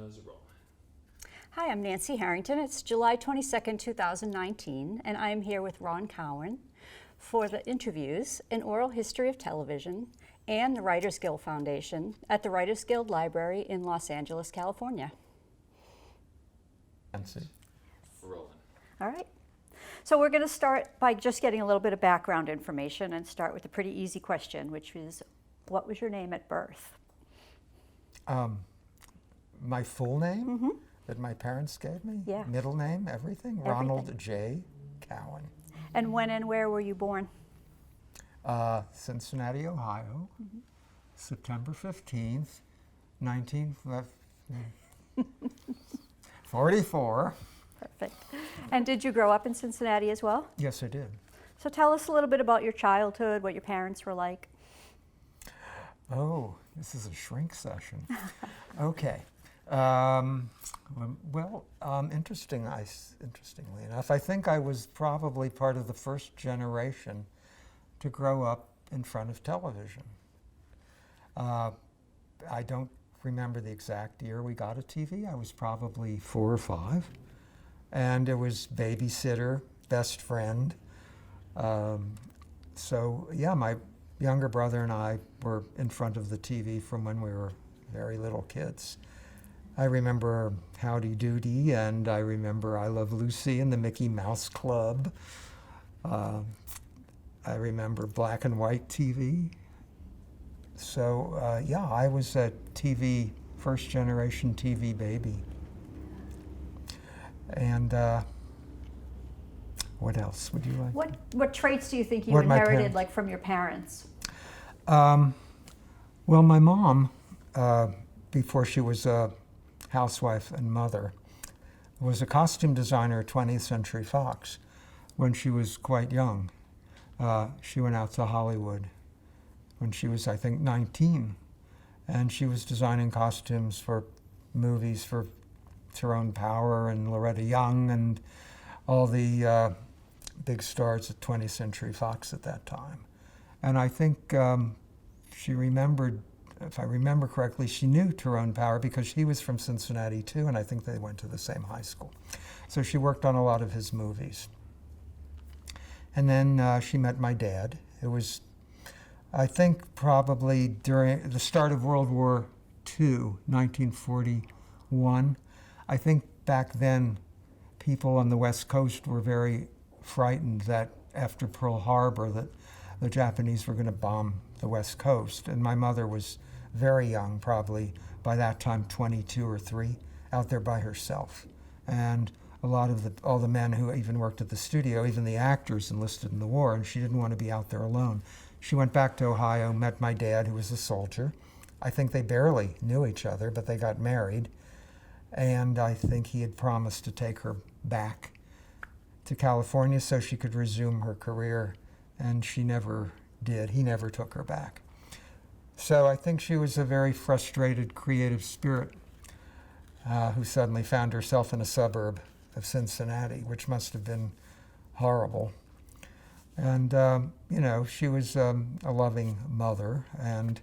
Cameras rolling. Hi, I'm Nancy Harrington. It's July 22nd, 2019, and I'm here with Ron Cowen for the interviews, An Oral History of Television, and the Writers Guild Foundation at the Writers Guild Library in Los Angeles, California. Nancy. Rolling. All right. So we're going to start by just getting a little bit of background information and start with a pretty easy question, which is, what was your name at birth? My full name that my parents gave me? Yeah. Middle name, everything? Ronald J. Cowen. And when and where were you born? Cincinnati, Ohio, September 15th, 1944. Perfect. And did you grow up in Cincinnati as well? Yes, I did. So tell us a little bit about your childhood, what your parents were like. Oh, this is a shrink session. Okay. Interestingly enough, I think I was probably part of the first generation to grow up in front of television. I don't remember the exact year we got a TV. I was probably 4 or 5. And it was babysitter, best friend. So yeah, my younger brother and I were in front of the TV from when we were very little kids. I remember Howdy Doody, and I remember I Love Lucy and the Mickey Mouse Club. I remember black and white TV. So yeah, I was a TV, first generation TV baby. And what else would you like? What traits do you think you inherited, like from your parents? Well, my mom, before she was a housewife and mother, was a costume designer at 20th Century Fox when she was quite young. She went out to Hollywood when she was, I think, 19. And she was designing costumes for movies for Tyrone Power and Loretta Young and all the big stars at 20th Century Fox at that time. And I think she remembered, if I remember correctly, she knew Tyrone Power because he was from Cincinnati too, and I think they went to the same high school. So she worked on a lot of his movies. And then she met my dad. It was, I think, probably during the start of World War II, 1941. I think back then, people on the West Coast were very frightened that after Pearl Harbor that the Japanese were going to bomb the West Coast. And my mother was very young, probably by that time 22 or 3, out there by herself. And a lot of all the men who even worked at the studio, even the actors, enlisted in the war, and she didn't want to be out there alone. She went back to Ohio, met my dad, who was a soldier. I think they barely knew each other, but they got married. And I think he had promised to take her back to California so she could resume her career, and she never did. He never took her back. So I think she was a very frustrated, creative spirit who suddenly found herself in a suburb of Cincinnati, which must have been horrible. And, you know, she was a loving mother, and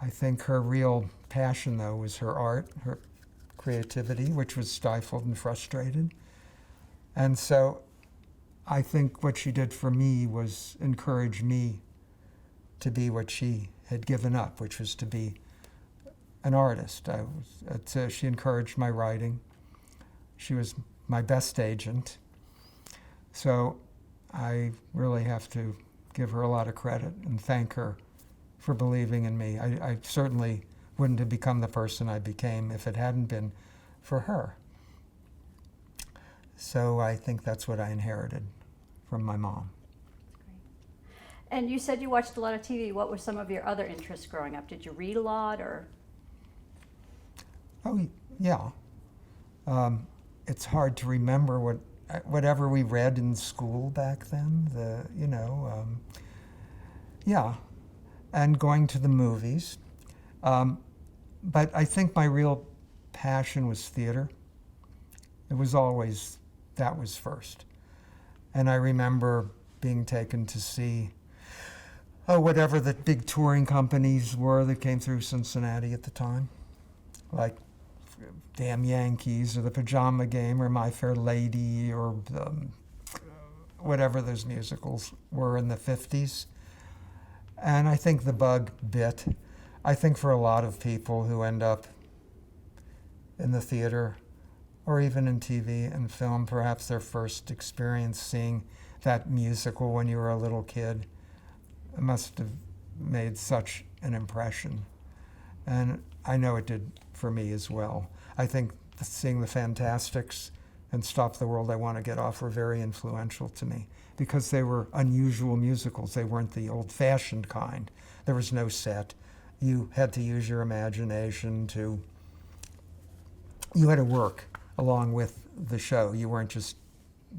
I think her real passion, though, was her art, her creativity, which was stifled and frustrated. And so I think what she did for me was encourage me to be what she had given up, which was to be an artist. She encouraged my writing. She was my best agent. So I really have to give her a lot of credit and thank her for believing in me. I certainly wouldn't have become the person I became if it hadn't been for her. So I think that's what I inherited from my mom. And you said you watched a lot of TV. What were some of your other interests growing up? Did you read a lot, or? Oh, yeah. It's hard to remember whatever we read in school back then. Yeah, and going to the movies. But I think my real passion was theater. It was always, that was first. And I remember being taken to see whatever the big touring companies were that came through Cincinnati at the time, like Damn Yankees or The Pajama Game or My Fair Lady or whatever those musicals were in the 50s. And I think the bug bit. I think for a lot of people who end up in the theater or even in TV and film, perhaps their first experience seeing that musical when you were a little kid must have made such an impression. And I know it did for me as well. I think seeing the Fantastics and Stop the World, I Want to Get Off were very influential to me because they were unusual musicals. They weren't the old-fashioned kind. There was no set. You had to use your imagination you had to work along with the show. You weren't just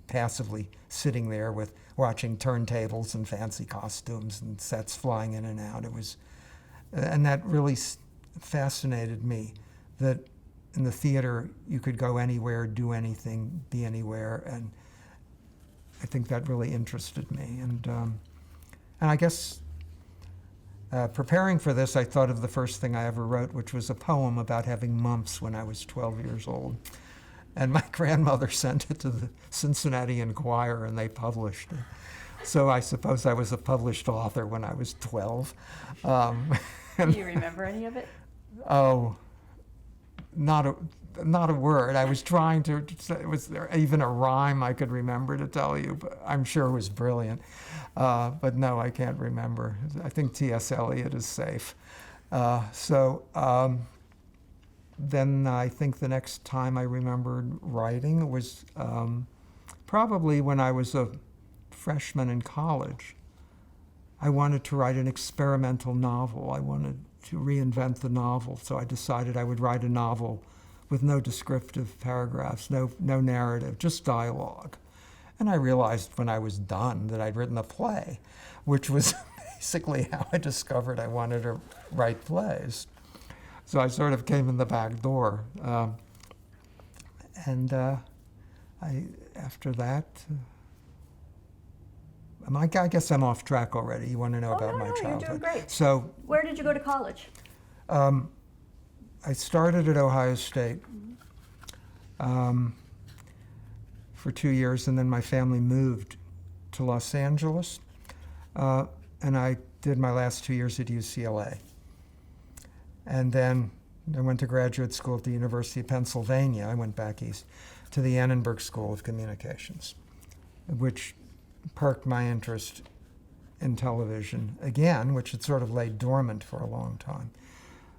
passively sitting there with watching turntables and fancy costumes and sets flying in and out. And that really fascinated me, that in the theater you could go anywhere, do anything, be anywhere, and I think that really interested me. And I guess preparing for this, I thought of the first thing I ever wrote, which was a poem about having mumps when I was 12 years old. And my grandmother sent it to the Cincinnati Enquirer, and they published it. So I suppose I was a published author when I was 12. Do you remember any of it? Oh, not a word. I was trying to, was there even a rhyme I could remember to tell you? But I'm sure it was brilliant. But no, I can't remember. I think T.S. Eliot is safe. Then I think the next time I remembered writing was probably when I was a freshman in college. I wanted to write an experimental novel. I wanted to reinvent the novel, so I decided I would write a novel with no descriptive paragraphs, no narrative, just dialogue. And I realized when I was done that I'd written a play, which was basically how I discovered I wanted to write plays. So I sort of came in the back door. After that, I guess I'm off track already. You want to know about my childhood? You're doing great. So, where did you go to college? I started at Ohio State for 2 years, and then my family moved to Los Angeles, and I did my last 2 years at UCLA. And then I went to graduate school at the University of Pennsylvania. I went back east to the Annenberg School of Communications, which perked my interest in television again, which had sort of laid dormant for a long time.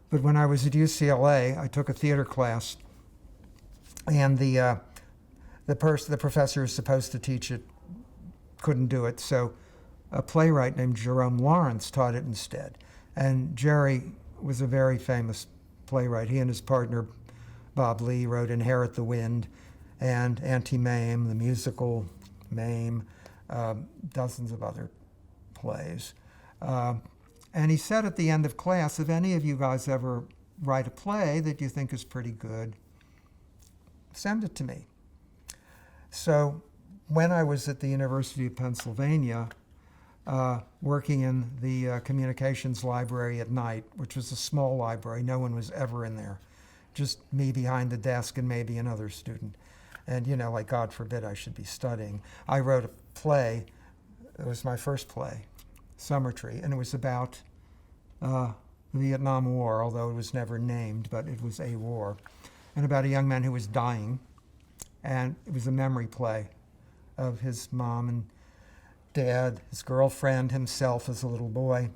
But when I was at UCLA, I took a theater class, and the professor who was supposed to teach it couldn't do it, so a playwright named Jerome Lawrence taught it instead. And Jerry was a very famous playwright. He and his partner, Bob Lee, wrote Inherit the Wind and Auntie Mame, the musical Mame, dozens of other plays. And he said at the end of class, if any of you guys ever write a play that you think is pretty good, send it to me. So when I was at the University of Pennsylvania, working in the communications library at night, which was a small library, no one was ever in there, just me behind the desk and maybe another student. And like God forbid I should be studying. I wrote a play. It was my first play, Summer Tree, and it was about the Vietnam War, although it was never named, but it was a war, and about a young man who was dying. And it was a memory play of his mom and dad, his girlfriend, himself as a little boy.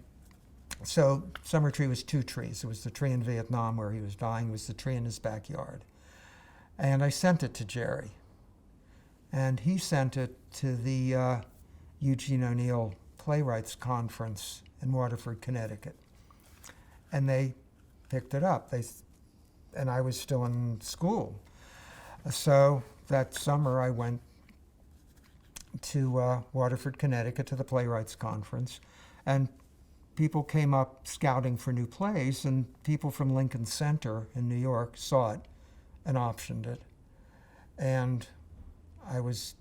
So Summer Tree was two trees. It was the tree in Vietnam where he was dying. It was the tree in his backyard. And I sent it to Jerry. And he sent it to the Eugene O'Neill Playwrights Conference in Waterford, Connecticut. And they picked it up. And I was still in school. So that summer I went to Waterford, Connecticut, to the Playwrights Conference, and people came up scouting for new plays, and people from Lincoln Center in New York saw it and optioned it. And I was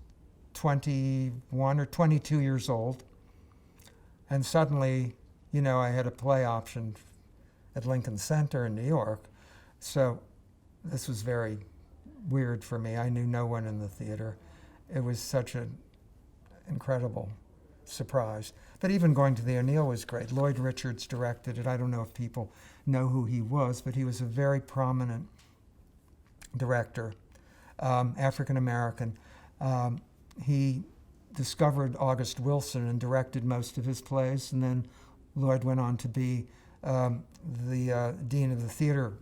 21 or 22 years old, and suddenly, I had a play option at Lincoln Center in New York. So this was very weird for me. I knew no one in the theater. It was such an incredible surprise. But even going to the O'Neill was great. Lloyd Richards directed it. I don't know if people know who he was, but he was a very prominent director, African American. He discovered August Wilson and directed most of his plays, and then Lloyd went on to be the dean of the theater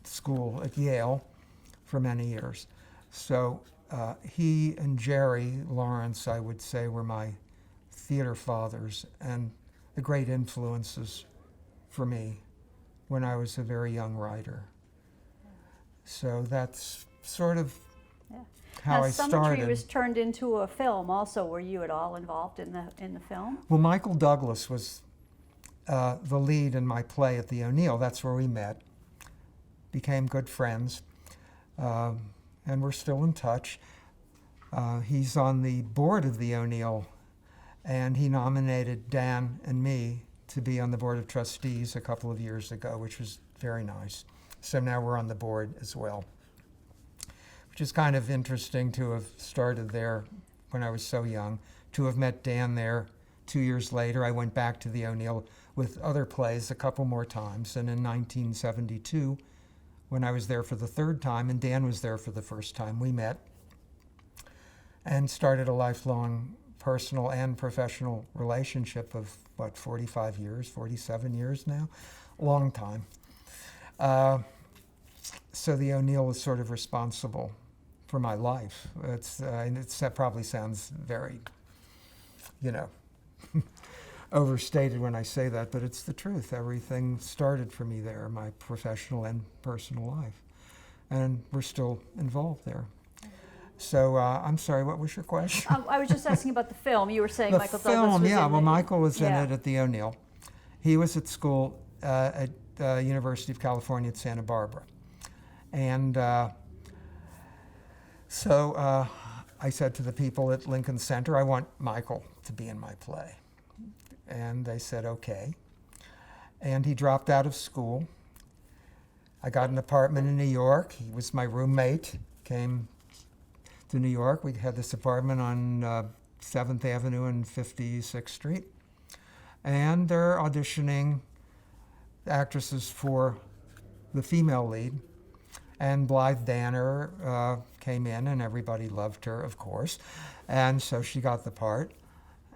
school at Yale for many years. So he and Jerry Lawrence, I would say, were my theater fathers and the great influences for me when I was a very young writer. So that's sort of how now, I Summer started. Tree was turned into a film also. Were you at all involved in the film? Well, Michael Douglas was the lead in my play at the O'Neill. That's where we met, became good friends, and we're still in touch. He's on the board of the O'Neill, and he nominated Dan and me to be on the board of trustees a couple of years ago, which was very nice. So now we're on the board as well, which is kind of interesting to have started there when I was so young, to have met Dan there. 2 years later, I went back to the O'Neill with other plays a couple more times, and in 1972, when I was there for the third time, and Dan was there for the first time, we met and started a lifelong personal and professional relationship of, 45 years, 47 years now? Long time. So the O'Neill was sort of responsible for my life. That probably sounds very, overstated when I say that, but it's the truth. Everything started for me there, my professional and personal life. And we're still involved there. So I'm sorry, what was your question? I was just asking about the film. You were saying Michael Douglas was yeah. in Well, it. Michael was in Yeah. it at the O'Neill. He was at school at University of California at Santa Barbara. And so I said to the people at Lincoln Center, I want Michael to be in my play. And they said, okay. And he dropped out of school. I got an apartment in New York. He was my roommate, came to New York. We had this apartment on 7th Avenue and 56th Street. And they're auditioning actresses for the female lead. And Blythe Danner came in, and everybody loved her, of course. And so she got the part.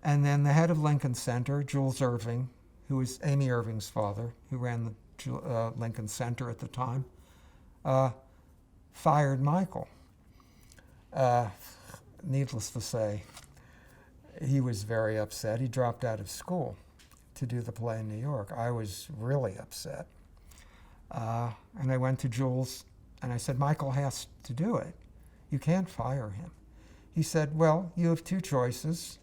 And then the head of Lincoln Center, Jules Irving, who was Amy Irving's father, who ran the Lincoln Center at the time, fired Michael. Needless to say, he was very upset. He dropped out of school to do the play in New York. I was really upset. And I went to Jules and I said, Michael has to do it. You can't fire him. He said, well, you have two choices.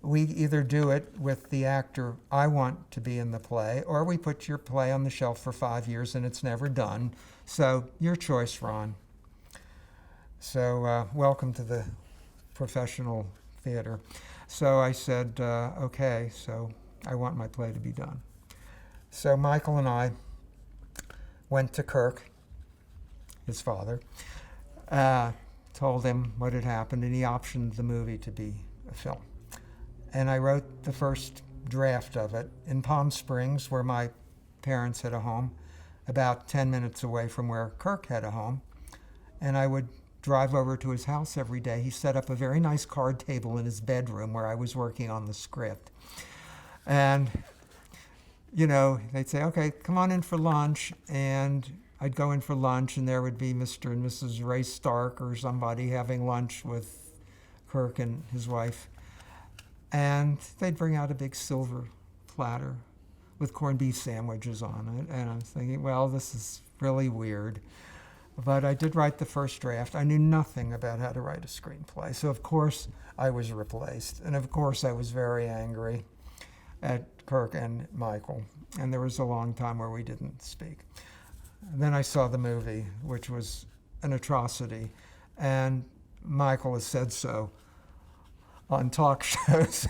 We either do it with the actor I want to be in the play, or we put your play on the shelf for 5 years and it's never done. So your choice, Ron. So welcome to the professional theater. So I said, okay, so I want my play to be done. So Michael and I went to Kirk, his father, told him what had happened, and he optioned the movie to be a film. And I wrote the first draft of it in Palm Springs, where my parents had a home, about 10 minutes away from where Kirk had a home. And I would drive over to his house every day. He set up a very nice card table in his bedroom where I was working on the script. And, they'd say, okay, come on in for lunch. And I'd go in for lunch, and there would be Mr. and Mrs. Ray Stark or somebody having lunch with Kirk and his wife. And they'd bring out a big silver platter with corned beef sandwiches on it. And I was thinking, well, this is really weird. But I did write the first draft. I knew nothing about how to write a screenplay. So, of course, I was replaced. And, of course, I was very angry at Kirk and Michael. And there was a long time where we didn't speak. And then I saw the movie, which was an atrocity. And Michael has said so on talk shows.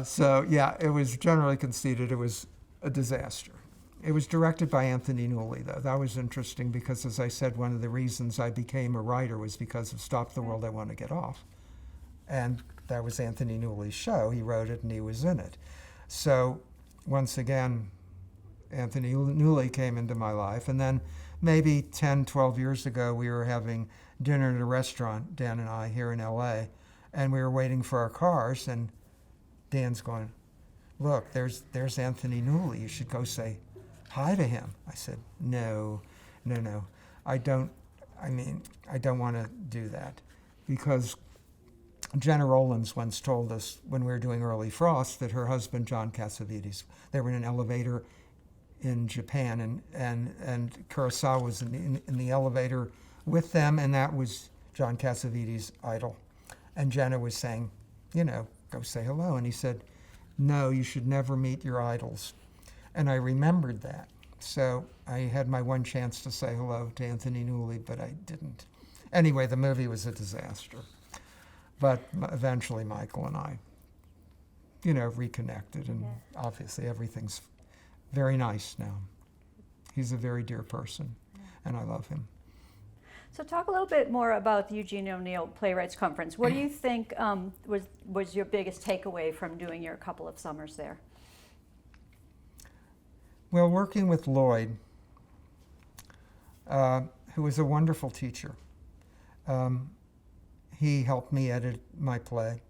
So, yeah, it was generally conceded it was a disaster. It was directed by Anthony Newley, though. That was interesting because, as I said, one of the reasons I became a writer was because of Stop the World, I Want to Get Off. And that was Anthony Newley's show. He wrote it and he was in it. So once again, Anthony Newley came into my life. And then maybe 10, 12 years ago, we were having dinner at a restaurant, Dan and I, here in LA, and we were waiting for our cars, and Dan's going, look, there's Anthony Newley. You should go say hi to him. I said, no, I don't want to do that, because Jenna Rollins once told us when we were doing Early Frost that her husband, John Cassavetes, they were in an elevator in Japan, and Kurosawa was in the elevator with them, and that was John Cassavetes' idol. And Jenna was saying, go say hello. And he said, no, you should never meet your idols. And I remembered that. So I had my one chance to say hello to Anthony Newley, but I didn't. Anyway, the movie was a disaster. But eventually Michael and I, reconnected, and obviously everything's very nice now. He's a very dear person, and I love him. So talk a little bit more about the Eugene O'Neill Playwrights Conference. What do you think was your biggest takeaway from doing your couple of summers there? Well, working with Lloyd, who was a wonderful teacher, he helped me edit my play.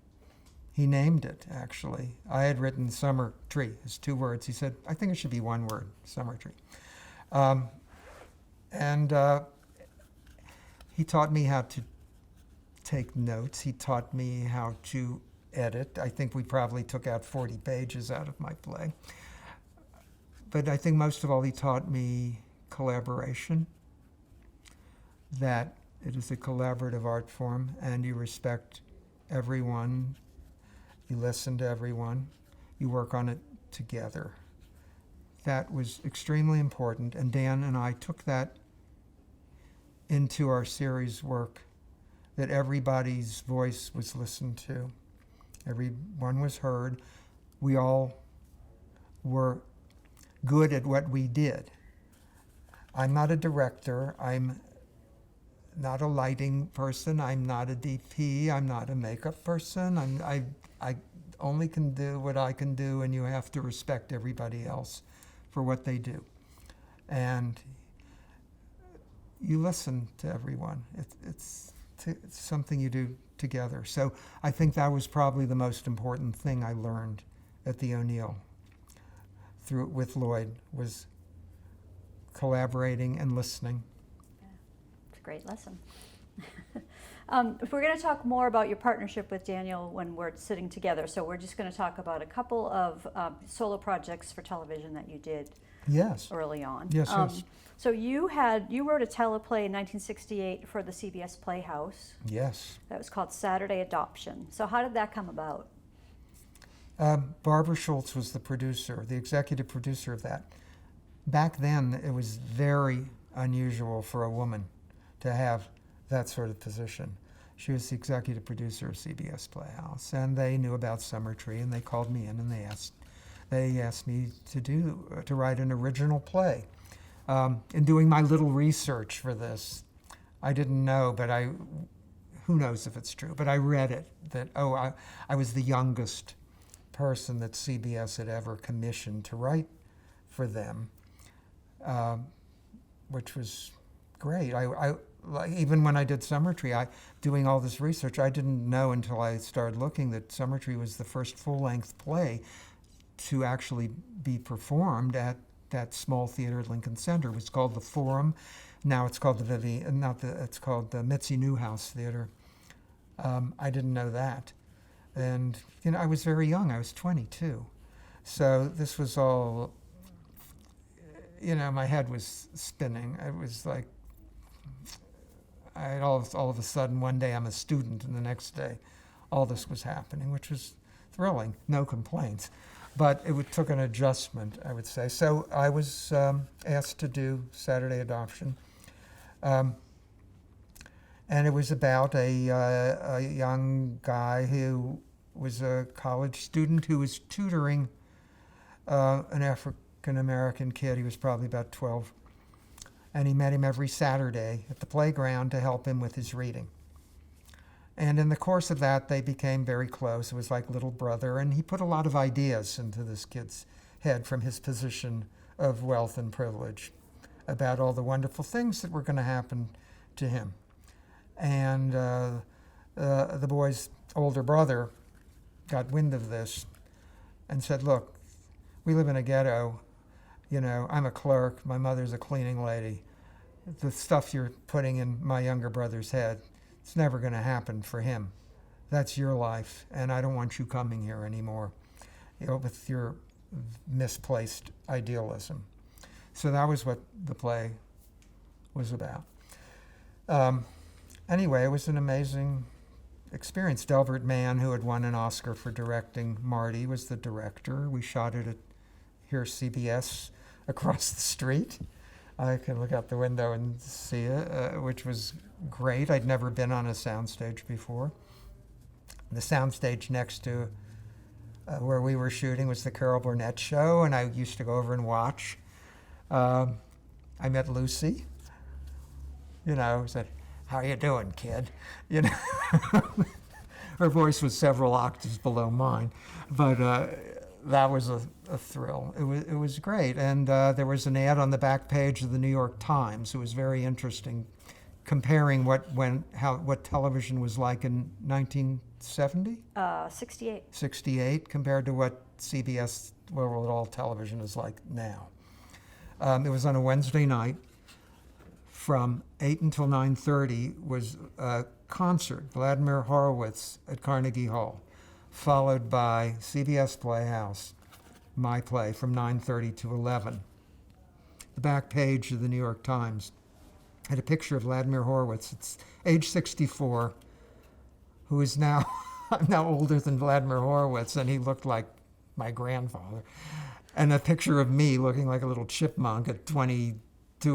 He named it, actually. I had written Summer Tree as 2 words. He said, I think it should be 1 word, Summer Tree. He taught me how to take notes. He taught me how to edit. I think we probably took out 40 pages out of my play. But I think most of all, he taught me collaboration, that it is a collaborative art form, and you respect everyone, you listen to everyone, you work on it together. That was extremely important, and Dan and I took that into our series work, that everybody's voice was listened to, everyone was heard. We all were good at what we did. I'm not a director, I'm not a lighting person, I'm not a DP, I'm not a makeup person, I only can do what I can do, and you have to respect everybody else for what they do. And you listen to everyone. It's something you do together. So I think that was probably the most important thing I learned at the O'Neill with Lloyd, was collaborating and listening. Yeah, it's a great lesson. If we're going to talk more about your partnership with Daniel when we're sitting together, so we're just going to talk about a couple of solo projects for television that you did early on. Yes. So you wrote a teleplay in 1968 for the CBS Playhouse. Yes. That was called Saturday Adoption. So how did that come about? Barbara Schultz was the producer, the executive producer of that. Back then, it was very unusual for a woman to have that sort of position. She was the executive producer of CBS Playhouse, and they knew about Summer Tree, and they called me in and they asked me to write an original play. In doing my little research for this, I didn't know, but who knows if it's true, but I read it, that, I was the youngest person that CBS had ever commissioned to write for them, which was great. Even when I did Summer Tree, doing all this research, I didn't know until I started looking that Summer Tree was the first full-length play to actually be performed at that small theater at Lincoln Center. It was called the Forum. Now it's called it's called the Mitzi Newhouse Theater. I didn't know that. And, I was very young. I was 22. So this was all, my head was spinning. It was like, all of a sudden, one day I'm a student, and the next day all this was happening, which was thrilling, no complaints. But it took an adjustment, I would say. So I was asked to do Saturday Adoption. And it was about a young guy who was a college student who was tutoring an African-American kid. He was probably about 12. And he met him every Saturday at the playground to help him with his reading. And in the course of that, they became very close. It was like little brother. And he put a lot of ideas into this kid's head from his position of wealth and privilege about all the wonderful things that were going to happen to him. And the boy's older brother got wind of this and said, look, we live in a ghetto. You know, I'm a clerk. My mother's a cleaning lady. The stuff you're putting in my younger brother's head, it's never going to happen for him. That's your life, and I don't want you coming here anymore, you know, with your misplaced idealism. So that was what the play was about. Anyway, it was an amazing experience. Delbert Mann, who had won an Oscar for directing Marty, was the director. We shot it at here CBS across the street. I could look out the window and see it, which was great. I'd never been on a soundstage before. The soundstage next to where we were shooting was the Carol Burnett show, and I used to go over and watch. I met Lucy. You know, said, "How you doing, kid?" You know, her voice was several octaves below mine, but that was a thrill. It was great, and there was an ad on the back page of the New York Times. It was very interesting, comparing what television was like in 1970. 68. 68 compared to what CBS, well, what all television is like now. It was on a Wednesday night. From 8 until 9:30 was a concert, Vladimir Horowitz at Carnegie Hall, followed by CBS Playhouse, my play, from 9:30 to 11. The back page of the New York Times had a picture of Vladimir Horowitz. It's age 64, who is now, I'm now older than Vladimir Horowitz, and he looked like my grandfather. And a picture of me looking like a little chipmunk at 22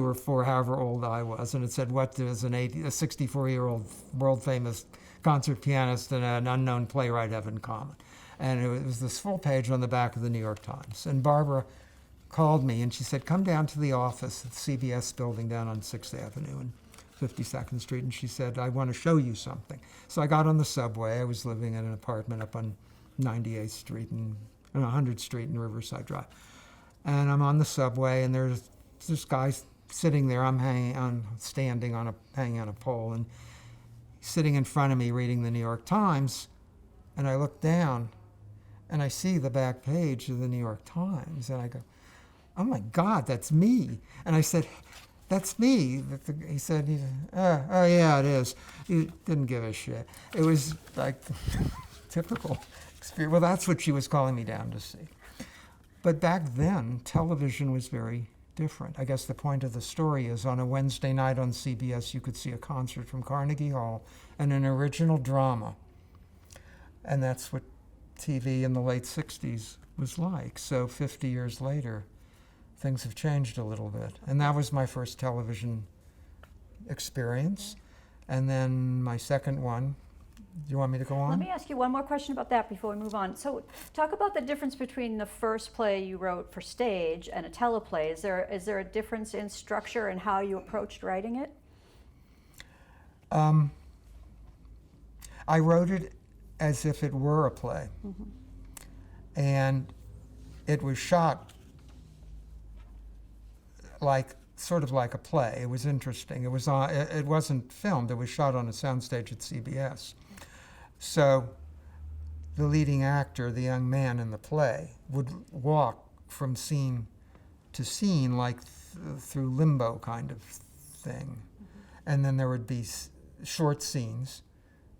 or 4, however old I was. And it said, what does a 64-year-old world-famous concert pianist and an unknown playwright have in common? And it was this full page on the back of the New York Times. And Barbara called me and she said, come down to the office at the CBS building down on 6th Avenue and 52nd Street. And she said, I want to show you something. So I got on the subway. I was living in an apartment up on 98th Street and 100th Street and Riverside Drive. And I'm on the subway and there's this guy sitting there. I'm hanging on a pole, and he's sitting in front of me reading the New York Times. And I look down and I see the back page of the New York Times, and I go, oh my God, that's me. And I said, that's me. He said, oh yeah, it is. He didn't give a shit. It was like typical experience. Well, that's what she was calling me down to see. But back then, television was very different. I guess the point of the story is on a Wednesday night on CBS, you could see a concert from Carnegie Hall and an original drama. And that's what TV in the late 60s was like. So 50 years later, things have changed a little bit. And that was my first television experience. And then my second one, do you want me to go on? Let me ask you one more question about that before we move on. So talk about the difference between the first play you wrote for stage and a teleplay. Is there a difference in structure and how you approached writing it? I wrote it as if it were a play. Mm-hmm. And it was shot sort of like a play. It was interesting. It wasn't filmed. It was shot on a soundstage at CBS. So the leading actor, the young man in the play, would walk from scene to scene like through limbo kind of thing. Mm-hmm. And then there would be short scenes.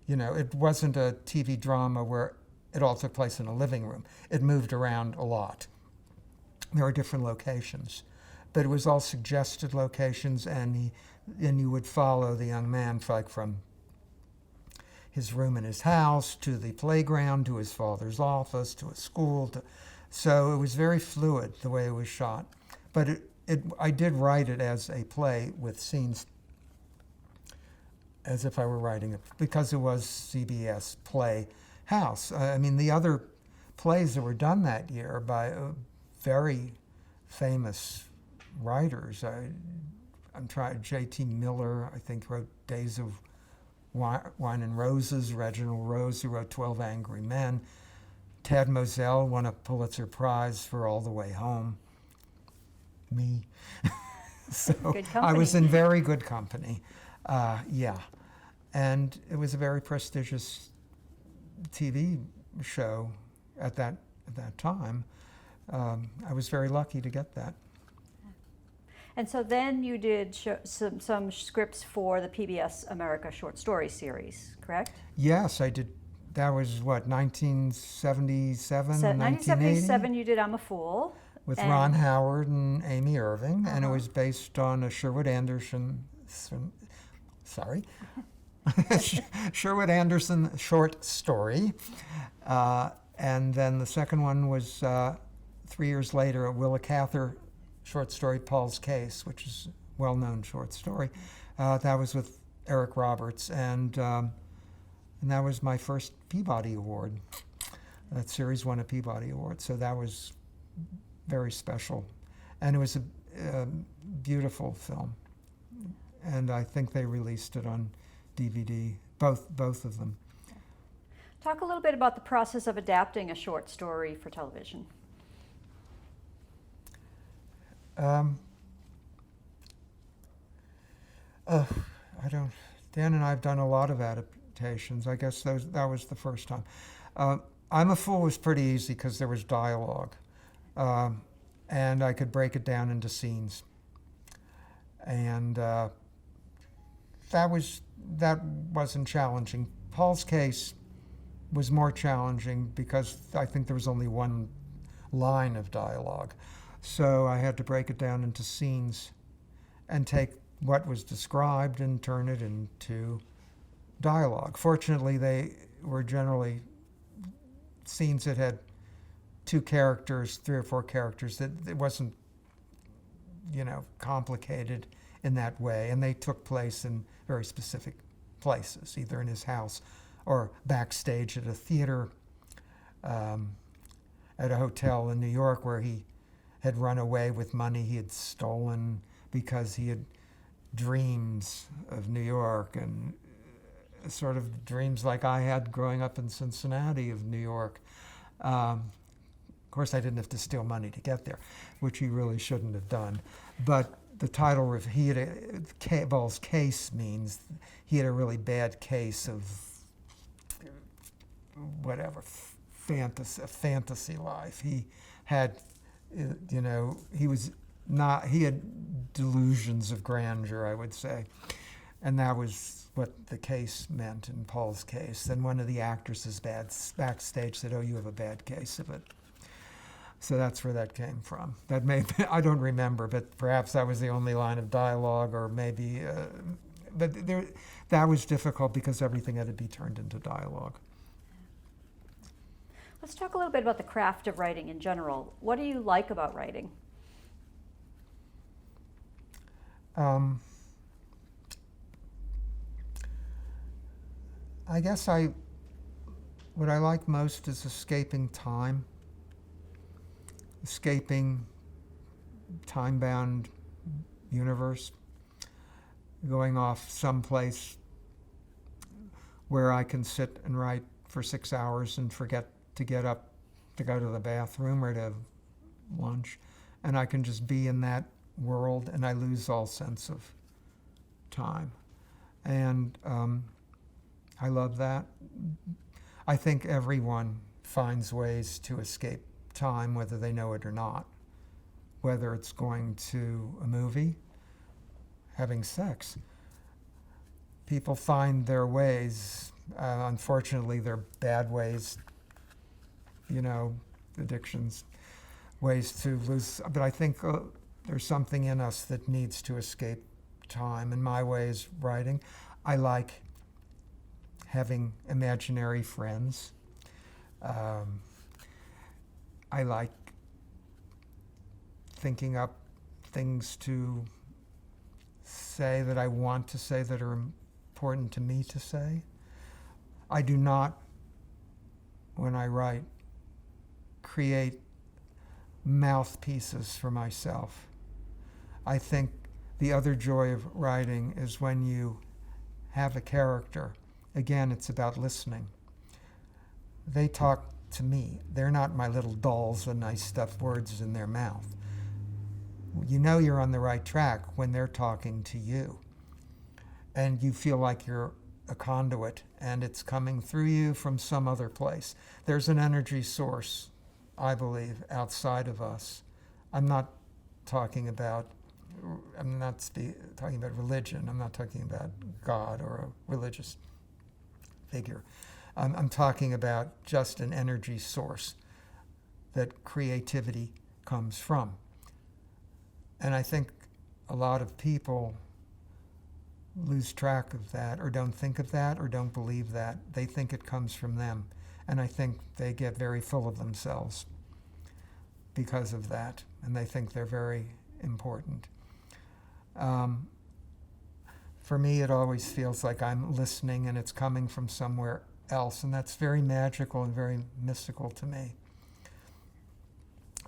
You know, it wasn't a TV drama where it all took place in a living room. It moved around a lot. There were different locations. But it was all suggested locations, and you would follow the young man from his room in his house to the playground, to his father's office, to a school. So it was very fluid the way it was shot. But I did write it as a play with scenes as if I were writing it, because it was CBS Playhouse. I mean, the other plays that were done that year by very famous writers. I'm trying. J.T. Miller, I think, wrote Days of Wine and Roses. Reginald Rose, who wrote 12 Angry Men. Ted Moselle won a Pulitzer Prize for All the Way Home. Me. So Good company. I was in very good company. Yeah. And it was a very prestigious TV show at that time. I was very lucky to get that. And so then you did some scripts for the PBS America short story series, correct? Yes, I did. That was what, 1977, 1977 you did I'm a Fool. with Ron Howard and Amy Irving, and it was based on a Sherwood Anderson short story. And then the second one was 3 years later, a Willa Cather short story, Paul's Case, which is a well-known short story. That was with Eric Roberts, and that was my first Peabody Award. That series won a Peabody Award, so that was very special. And it was a beautiful film. And I think they released it on DVD, both of them. Talk a little bit about the process of adapting a short story for television. Dan and I have done a lot of adaptations. I guess that was the first time. I'm a Fool was pretty easy because there was dialogue. And I could break it down into scenes. And that wasn't challenging. Paul's Case was more challenging because I think there was only one line of dialogue. So I had to break it down into scenes and take what was described and turn it into dialogue. Fortunately, they were generally scenes that had 2 characters, 3 or 4 characters, that it wasn't, complicated in that way. And they took place in very specific places, either in his house or backstage at a theater, at a hotel in New York where he had run away with money he had stolen because he had dreams of New York, and sort of dreams like I had growing up in Cincinnati of New York. Of course, I didn't have to steal money to get there, which he really shouldn't have done. But the title of Paul's Case means he had a really bad case of whatever, fantasy life. He had, he had delusions of grandeur, I would say. And that was what the case meant in Paul's Case. Then one of the actresses backstage said, "Oh, you have a bad case of it." So that's where that came from. That I don't remember, but perhaps that was the only line of dialogue, or maybe, that was difficult because everything had to be turned into dialogue. Let's talk a little bit about the craft of writing in general. What do you like about writing? I guess what I like most is escaping time. Escaping time-bound universe, going off someplace where I can sit and write for 6 hours and forget to get up to go to the bathroom or to have lunch, and I can just be in that world, and I lose all sense of time. And I love that. I think everyone finds ways to escape time, whether they know it or not. Whether it's going to a movie, having sex. People find their ways. Unfortunately, they're bad ways, addictions, ways to lose. But I think there's something in us that needs to escape time. And my way is writing. I like having imaginary friends. I like thinking up things to say that I want to say that are important to me to say. I do not, when I write, create mouthpieces for myself. I think the other joy of writing is when you have a character. Again, it's about listening. They talk to me. They're not my little dolls with nice stuffed words in their mouth. You know you're on the right track when they're talking to you. And you feel like you're a conduit and it's coming through you from some other place. There's an energy source, I believe, outside of us. I'm not talking about talking about religion. I'm not talking about God or a religious figure. I'm talking about just an energy source that creativity comes from. And I think a lot of people lose track of that, or don't think of that, or don't believe that. They think it comes from them. And I think they get very full of themselves because of that. And they think they're very important. For me, it always feels like I'm listening and it's coming from somewhere else. And that's very magical and very mystical to me.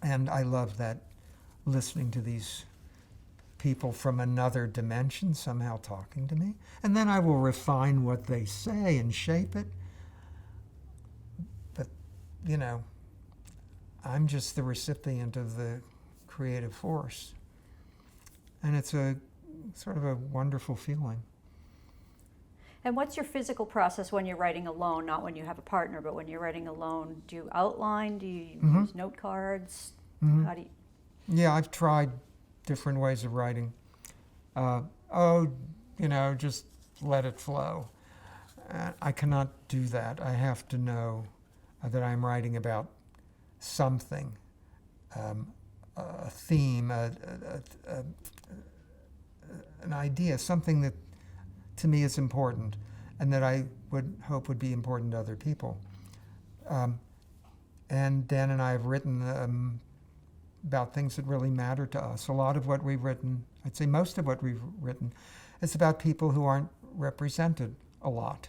And I love that, listening to these people from another dimension somehow talking to me. And then I will refine what they say and shape it. But, you know, I'm just the recipient of the creative force. And it's a sort of a wonderful feeling. And what's your physical process when you're writing alone, not when you have a partner, but when you're writing alone? Do you outline? Do you use note cards? How do you... Yeah, I've tried different ways of writing. Just let it flow. I cannot do that. I have to know that I'm writing about something, a theme, an idea, something that to me is important and that I would hope would be important to other people. And Dan and I have written about things that really matter to us. A lot of what we've written, I'd say most of what we've written, is about people who aren't represented a lot,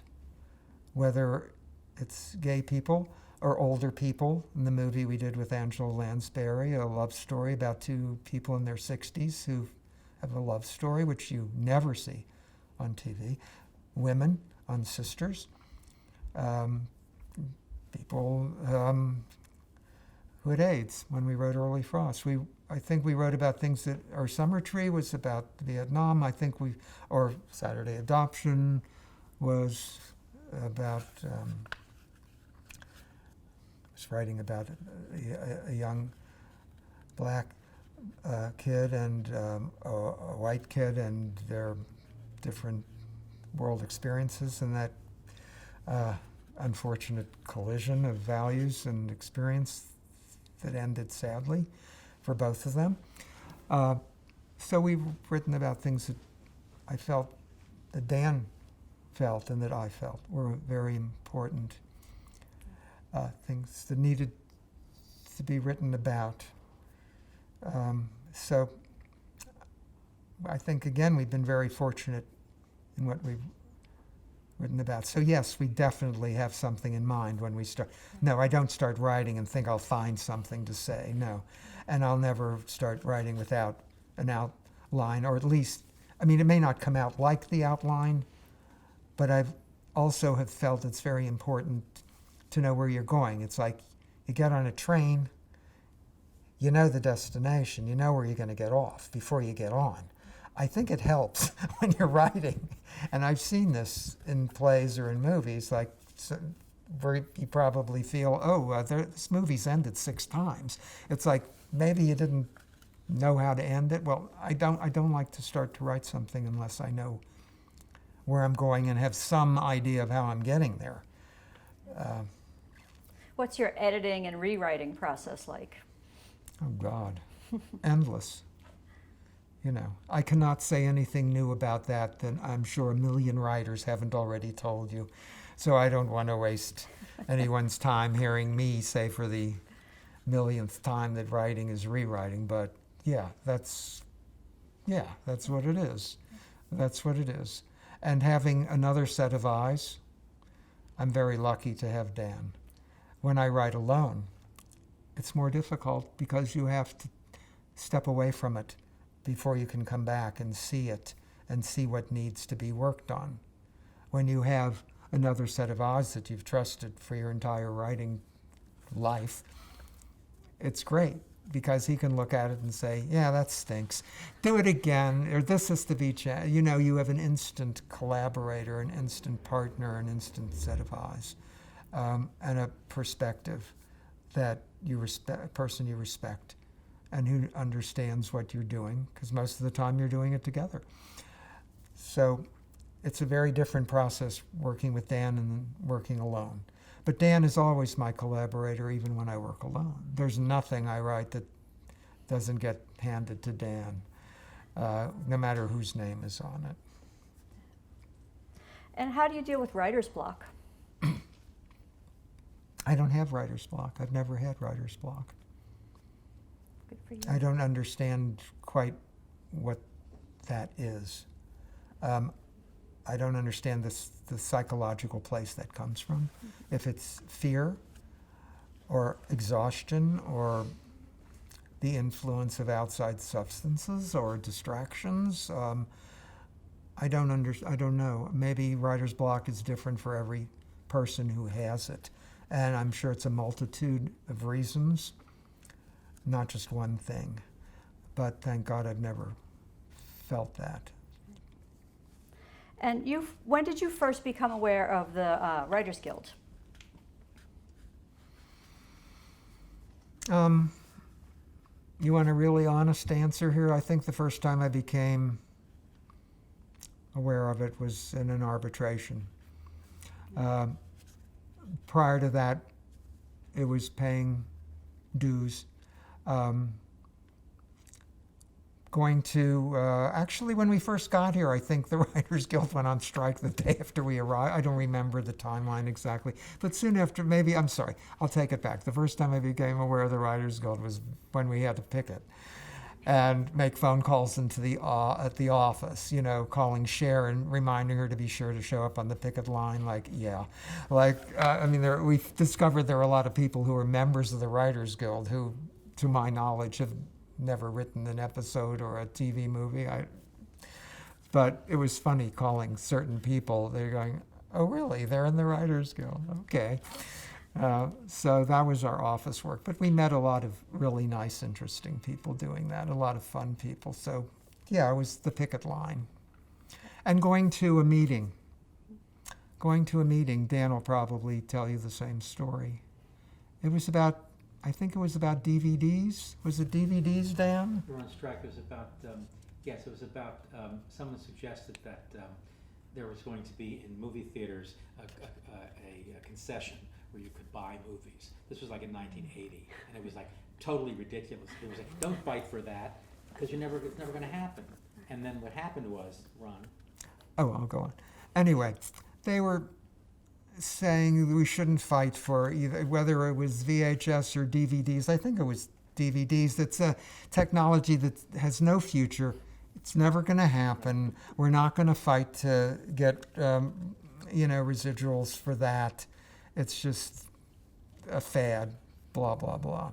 whether it's gay people or older people. In the movie we did with Angela Lansbury, a love story about two people in their 60s who have a love story, which you never see on TV. Women on Sisters. People who had AIDS when we wrote Early Frost. I think we wrote about things that, our Summer Tree was about Vietnam. I think or Saturday Adoption was about, I was writing about a young black kid and a white kid and their different world experiences, and that unfortunate collision of values and experience that ended sadly for both of them. So we've written about things that I felt, that Dan felt and that I felt were very important, things that needed to be written about. So I think, again, we've been very fortunate in what we've written about. So yes, we definitely have something in mind when we start. No, I don't start writing and think I'll find something to say, no. And I'll never start writing without an outline, or at least, I mean, it may not come out like the outline, but I've also have felt it's very important to know where you're going. It's like you get on a train, you know the destination, you know where you're going to get off before you get on. I think it helps when you're writing. And I've seen this in plays or in movies, like where you probably feel, this movie's ended 6 times. It's like, maybe you didn't know how to end it. Well, I don't like to start to write something unless I know where I'm going and have some idea of how I'm getting there. What's your editing and rewriting process like? Oh, God. Endless. You know, I cannot say anything new about that I'm sure a million writers haven't already told you. So I don't want to waste anyone's time hearing me say for the millionth time that writing is rewriting. But yeah, that's what it is. That's what it is. And having another set of eyes, I'm very lucky to have Dan. When I write alone, it's more difficult because you have to step away from it before you can come back and see it and see what needs to be worked on. When you have another set of eyes that you've trusted for your entire writing life, it's great because he can look at it and say, yeah, that stinks. Do it again, or this has to be you know, you have an instant collaborator, an instant partner, an instant set of eyes, and a perspective that you respect, a person you respect, and who understands what you're doing, because most of the time you're doing it together. So it's a very different process working with Dan and working alone. But Dan is always my collaborator, even when I work alone. There's nothing I write that doesn't get handed to Dan, no matter whose name is on it. And how do you deal with writer's block? I don't have writer's block. I've never had writer's block. Good for you. I don't understand quite what that is. I don't understand the psychological place that comes from. If it's fear or exhaustion or the influence of outside substances or distractions, I don't know. Maybe writer's block is different for every person who has it. And I'm sure it's a multitude of reasons, not just one thing. But thank God I've never felt that. And when did you first become aware of the Writers Guild? You want a really honest answer here? I think the first time I became aware of it was in an arbitration. Prior to that, it was paying dues. Going to, actually when we first got here, I think the Writers Guild went on strike the day after we arrived. I don't remember the timeline exactly, but soon after, maybe, I'm sorry, I'll take it back. The first time I became aware of the Writers Guild was when we had to picket and make phone calls into at the office, you know, calling Cher and reminding her to be sure to show up on the picket line. Like, yeah, like, I mean, we've discovered there are a lot of people who are members of the Writers Guild who, to my knowledge, have never written an episode or a TV movie. But it was funny calling certain people. They're going, oh, really? They're in the Writers Guild? Okay. So that was our office work. But we met a lot of really nice, interesting people doing that, a lot of fun people. So, yeah, it was the picket line. And going to a meeting. Dan will probably tell you the same story. It was about, I think it was about DVDs. Was it DVDs, Dan? We were on strike. It was about, yes, it was about, someone suggested that there was going to be in movie theaters a concession where you could buy movies. This was like in 1980, and it was like totally ridiculous. It was like, don't fight for that, because it's never going to happen. And then what happened was, Ron. Oh, I'll go on. Anyway, they were saying we shouldn't fight for either, whether it was VHS or DVDs. I think it was DVDs. It's a technology that has no future. It's never going to happen. We're not going to fight to get, residuals for that. It's just a fad, blah, blah, blah.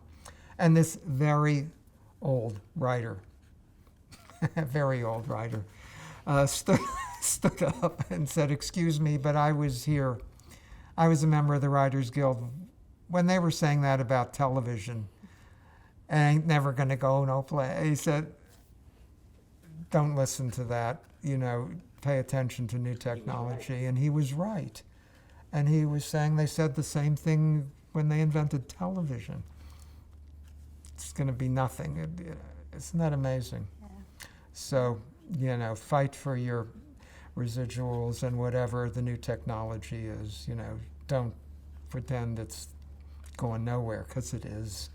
And this very old writer, stood up and said, excuse me, but I was here. I was a member of the Writers Guild when they were saying that about television. And ain't never going to go no play. He said, don't listen to that, pay attention to new technology. And he was right. And he was saying they said the same thing when they invented television. It's going to be nothing. Isn't that amazing? Yeah. So, fight for your residuals and whatever the new technology is. Don't pretend it's going nowhere, because it is.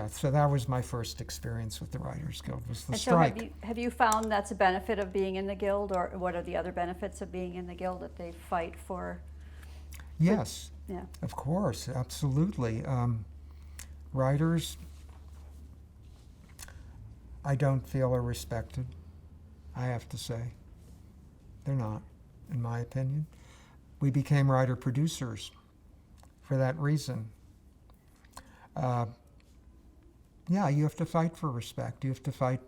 So that was my first experience with the Writers Guild, was the and strike. So have you found that's a benefit of being in the Guild, or what are the other benefits of being in the Guild that they fight for? Yes, Yeah. of course, absolutely. Writers, I don't feel are respected, I have to say. They're not, in my opinion. We became writer-producers for that reason. Yeah, you have to fight for respect. You have to fight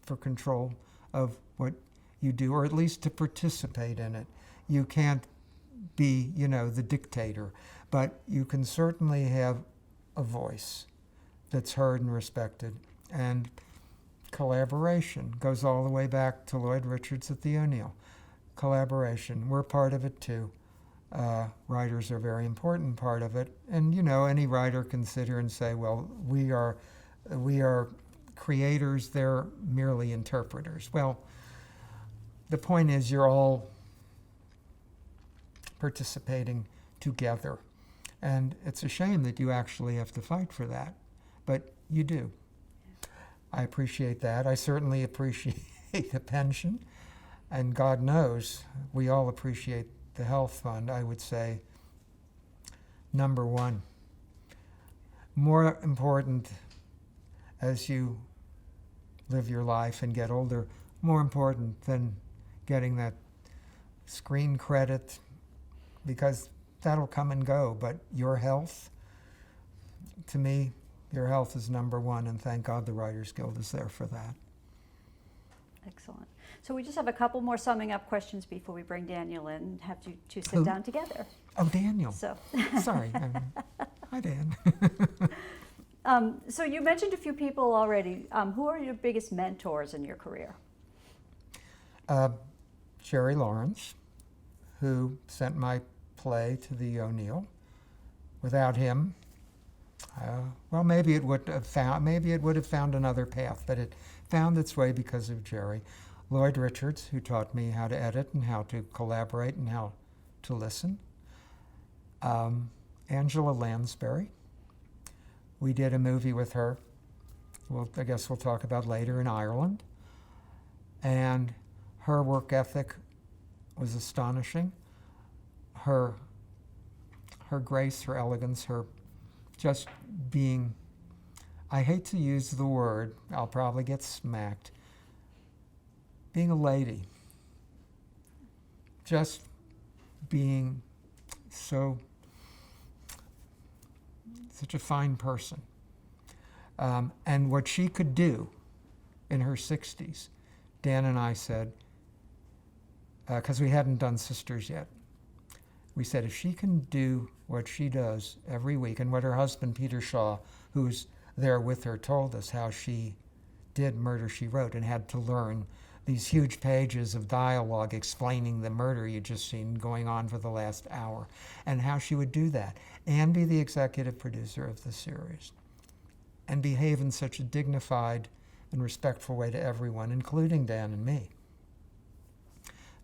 for control of what you do, or at least to participate in it. You can't be, the dictator, but you can certainly have a voice that's heard and respected. And collaboration goes all the way back to Lloyd Richards at the O'Neill. Collaboration, we're part of it too. Writers are a very important part of it. And any writer can sit here and say, well, we are creators, they're merely interpreters. Well, the point is you're all participating together. And it's a shame that you actually have to fight for that, but you do. I appreciate that. I certainly appreciate the pension, and God knows we all appreciate the health fund. I would say, number one, more important as you live your life and get older, more important than getting that screen credit, because that'll come and go, but your health, to me, your health is number one, and thank God the Writers Guild is there for that. Excellent. So we just have a couple more summing up questions before we bring Daniel in and have you two sit Who? down together. Oh, Daniel. So, Sorry. Hi, Dan. so you mentioned a few people already. Who are your biggest mentors in your career? Jerry Lawrence, who sent my play to the O'Neill. Without him, well, maybe it would have found another path, but it found its way because of Jerry. Lloyd Richards, who taught me how to edit and how to collaborate and how to listen. Angela Lansbury. We did a movie with her, I guess we'll talk about later, in Ireland. And her work ethic was astonishing. Her grace, her elegance, her just being, I hate to use the word, I'll probably get smacked, being a lady. Just being such a fine person. And what she could do in her 60s, Dan and I said, because we hadn't done Sisters yet, we said if she can do what she does every week, and what her husband, Peter Shaw, who's there with her, told us how she did Murder, She Wrote, and had to learn these huge pages of dialogue explaining the murder you'd just seen going on for the last hour, and how she would do that, and be the executive producer of the series, and behave in such a dignified and respectful way to everyone, including Dan and me.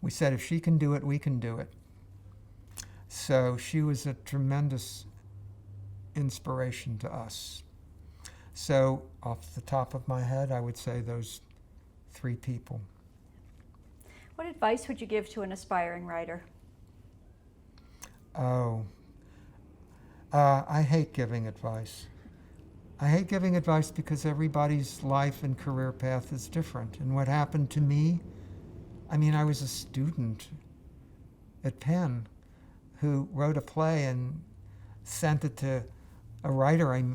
We said, if she can do it, we can do it. So she was a tremendous inspiration to us. So off the top of my head, I would say those three people. What advice would you give to an aspiring writer? I hate giving advice. I hate giving advice because everybody's life and career path is different. And what happened to me, I was a student at Penn who wrote a play and sent it to a writer I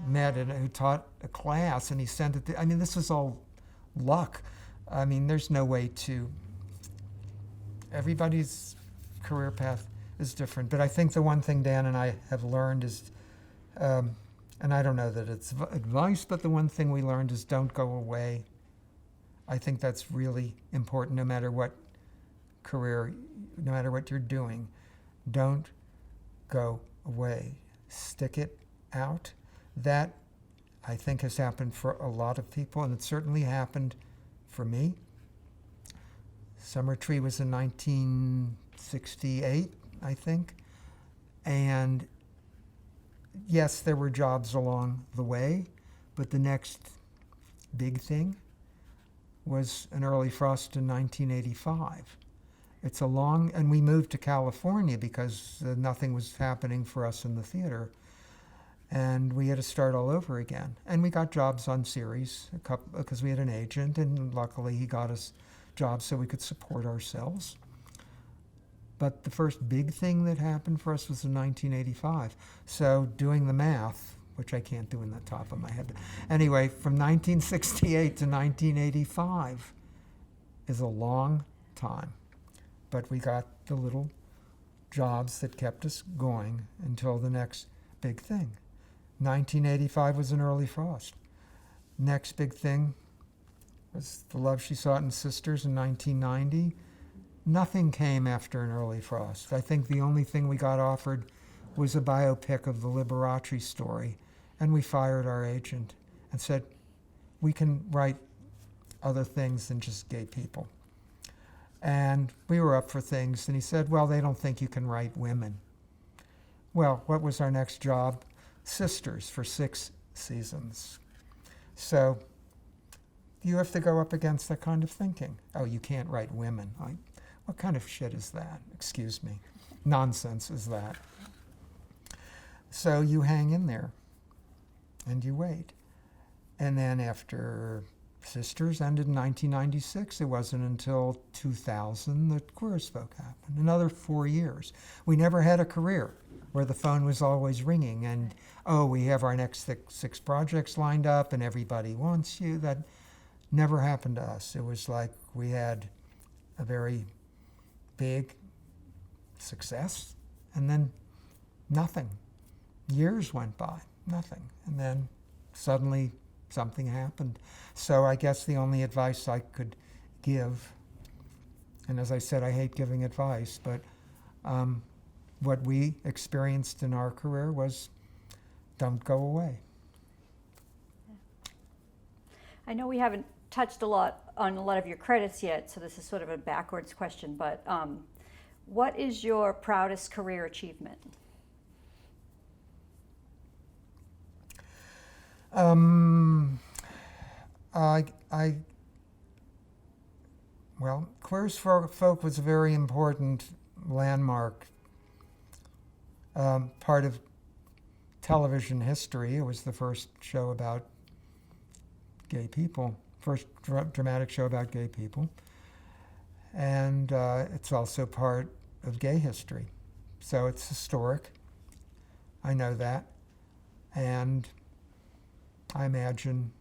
met and who taught a class, and he sent it to, this is all luck. There's no way to, everybody's career path is different. But I think the one thing Dan and I have learned is, and I don't know that it's advice, but the one thing we learned is don't go away. I think that's really important no matter what career, no matter what you're doing. Don't go away. Stick it out. That, I think, has happened for a lot of people, and it certainly happened for me. Summer Tree was in 1968, I think. And yes, there were jobs along the way, but the next big thing was An Early Frost in 1985. It's and we moved to California because nothing was happening for us in the theater. And we had to start all over again. And we got jobs on series because we had an agent, and luckily he got us jobs so we could support ourselves. But the first big thing that happened for us was in 1985. So doing the math, which I can't do in the top of my head. Anyway, from 1968 to 1985 is a long time. But we got the little jobs that kept us going until the next big thing. 1985 was an early frost. Next big thing was The Love She Sought in Sisters in 1990. Nothing came after an early frost. I think the only thing we got offered was a biopic of the Liberace story, and we fired our agent and said, we can write other things than just gay people. And we were up for things, and he said, well, they don't think you can write women. Well, what was our next job? Sisters for 6 seasons. So you have to go up against that kind of thinking. Oh, you can't write women. What kind of shit is that? Excuse me. Nonsense is that. So you hang in there, and you wait. And then after Sisters ended in 1996, it wasn't until 2000 that Queer as Folk happened. Another 4 years. We never had a career where the phone was always ringing and, oh, we have our next 6 projects lined up and everybody wants you. That never happened to us. It was like we had a very big success and then nothing. Years went by, nothing. And then suddenly something happened. So I guess the only advice I could give, and as I said, I hate giving advice, but what we experienced in our career was don't go away. I know we haven't touched on a lot of your credits yet, so this is sort of a backwards question, but what is your proudest career achievement? Well, Queer as Folk was a very important landmark part of television history. It was the first show about gay people, first dramatic show about gay people. And it's also part of gay history. So it's historic. I know that. And I imagine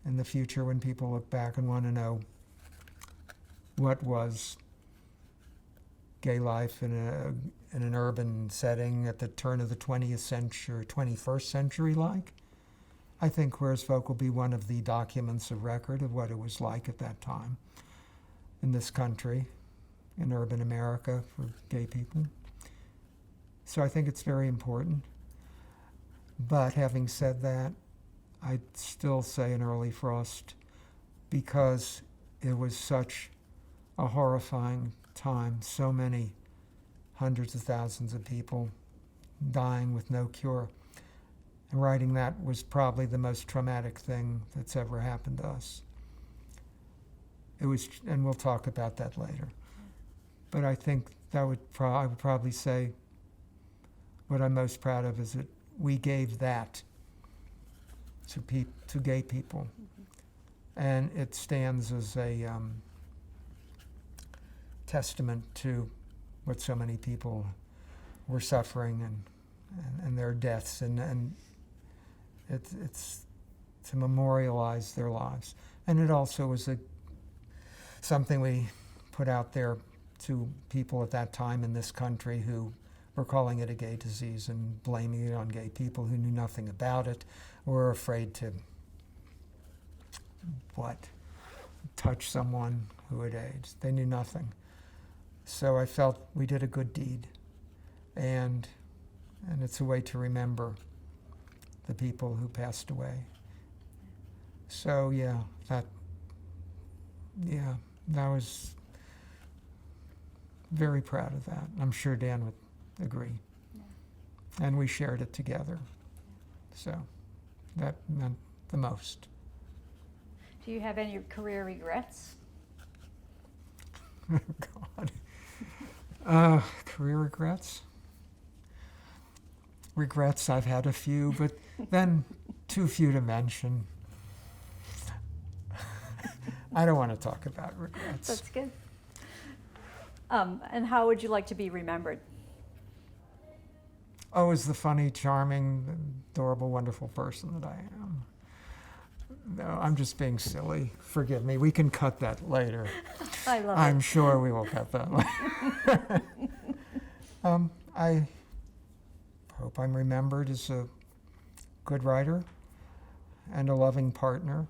in the future when people look back and want to know what was gay life in an urban setting at the turn of the 20th century, 21st century like, I think Queer as Folk will be one of the documents of record of what it was like at that time in this country, in urban America for gay people. So I think it's very important. But having said that, I'd still say an early frost because it was such a horrifying time. So many hundreds of thousands of people dying with no cure. And writing that was probably the most traumatic thing that's ever happened to us. It was, and we'll talk about that later. But I think that I would probably say what I'm most proud of is that we gave that to gay people. And it stands as a testament to what so many people were suffering and their deaths, and it's to memorialize their lives. And it also was something we put out there to people at that time in this country who were calling it a gay disease and blaming it on gay people who knew nothing about it, were afraid to touch someone who had AIDS. They knew nothing. So I felt we did a good deed, and it's a way to remember the people who passed away. So that was very proud of that. I'm sure Dan would agree. Yeah. And we shared it together. So that meant the most. Do you have any career regrets? God. Career regrets? Regrets, I've had a few, but then too few to mention. I don't want to talk about regrets. That's good. And how would you like to be remembered? Oh, as the funny, charming, adorable, wonderful person that I am. No, I'm just being silly. Forgive me. We can cut that later. I love I'm it. sure we will cut that later. I hope I'm remembered as a good writer and a loving partner.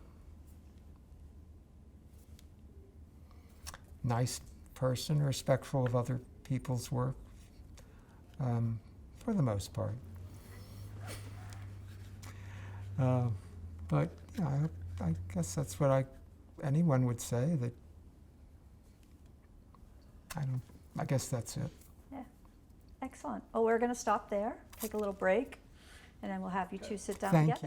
Nice person, respectful of other people's work, for the most part. But yeah, I guess that's what anyone would say. That I guess that's it. Yeah, excellent. Well, we're going to stop there, take a little break, and then we'll have you two sit down Thank together. you.